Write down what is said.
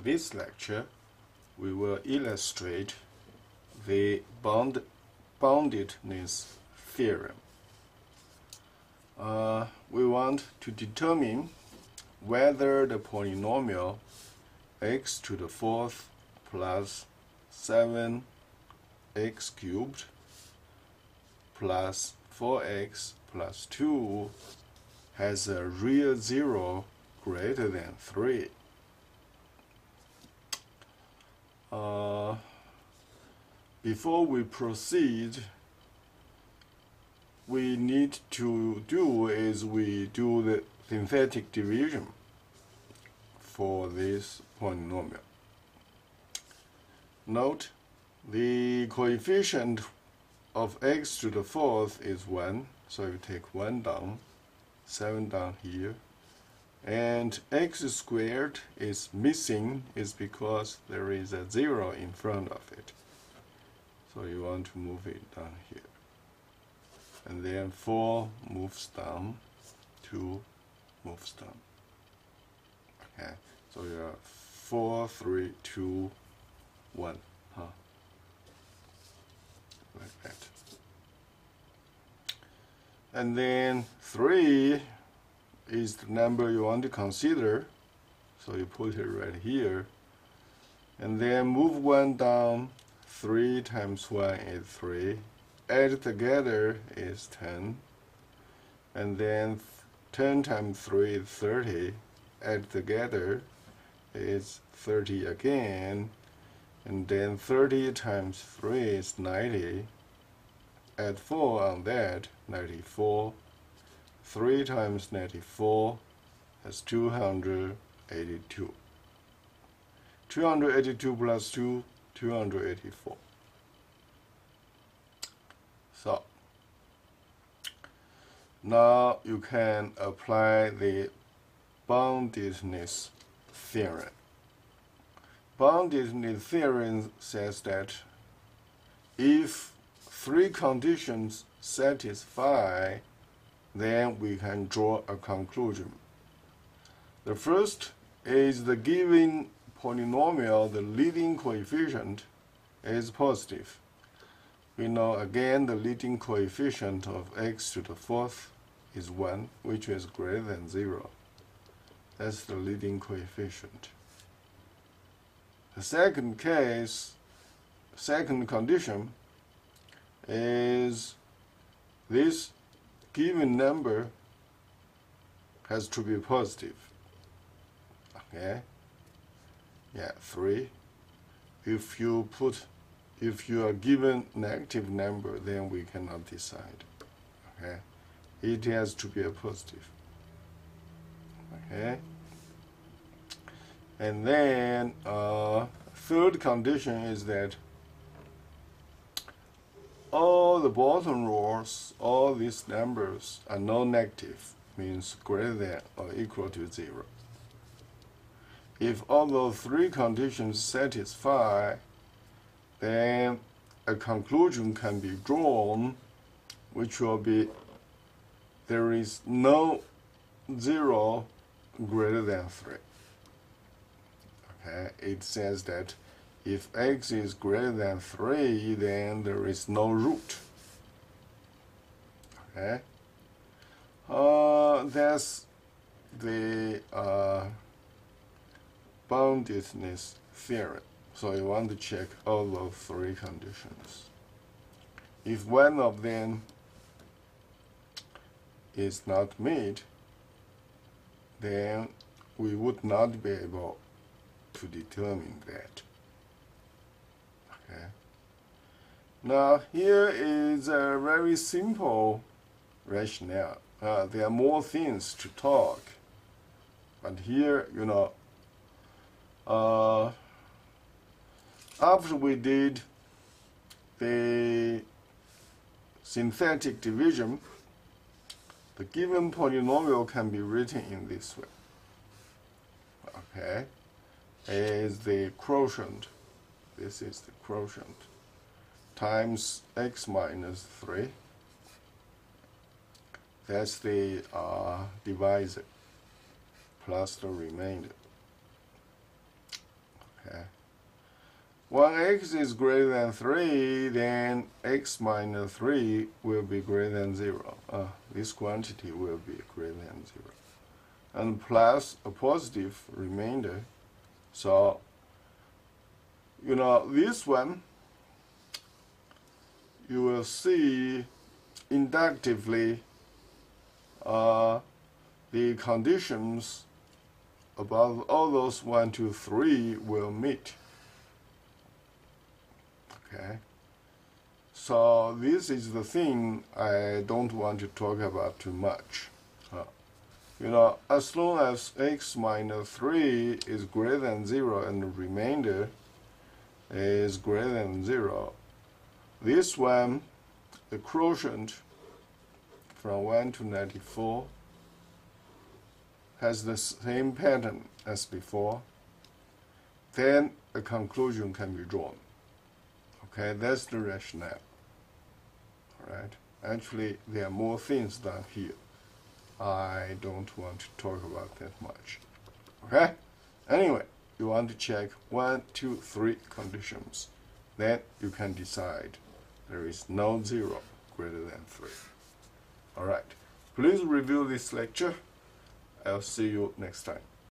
this lecture, we will illustrate the boundedness theorem. We want to determine whether the polynomial x to the fourth plus 7x cubed plus 4x plus 2 has a real zero greater than 3. Before we proceed, we need to do the synthetic division for this polynomial. Note, the coefficient of x to the fourth is 1, so you take 1 down, 7 down here, and x squared is missing is because there is a 0 in front of it. So you want to move it down here. And then 4 moves down, 2 moves down. Okay, so you have 4, 3, 2, 1. Like that. And then 3 is the number you want to consider. So you put it right here. And then move 1 down. 3 times 1 is 3. Add together is 10. And then 10 times 3 is 30. Add together is 30 again. And then 30 times 3 is 90. Add 4 on that, 94. 3 times 94 is 282. 282 plus 2, 284. So, now you can apply the boundedness theorem. Boundedness theorem says that if 3 conditions satisfy, then we can draw a conclusion. The first is the given polynomial, the leading coefficient is positive. We know again the leading coefficient of x to the fourth is 1, which is greater than 0. That's the leading coefficient. The second case, second condition, is this given number has to be positive. Okay? Yeah, 3. If you are given negative number, then we cannot decide. Okay? It has to be a positive. Okay? And then third condition is that all the bottom rows, all these numbers are non-negative, means greater than or equal to 0. If all those 3 conditions satisfy, then a conclusion can be drawn, which will be there is no 0 greater than 3. Okay, it says that if x is greater than 3, then there is no root. Okay, that's the boundedness theorem. So you want to check all those 3 conditions. If one of them is not met, then we would not be able to determine that. Okay. Now here is a very simple rationale. There are more things to talk, but here, after we did the synthetic division, the given polynomial can be written in this way. Okay, is the quotient. This is the quotient times x minus 3. That's the divisor plus the remainder. when x is greater than 3, then x minus 3 will be greater than 0. This quantity will be greater than 0. And plus a positive remainder. So, this one, you will see inductively the conditions above all those 1, 2, 3 will meet. Okay. So this is the thing I don't want to talk about too much. As long as x minus 3 is greater than 0 and the remainder is greater than 0, this one, the quotient from 1 to 94, has the same pattern as before, then a conclusion can be drawn. Okay, that's the rationale. All right. Actually, there are more things down here. I don't want to talk about that much. Okay? Anyway, you want to check 1, 2, 3 conditions. Then you can decide there is no 0 greater than 3. All right. Please review this lecture. I'll see you next time.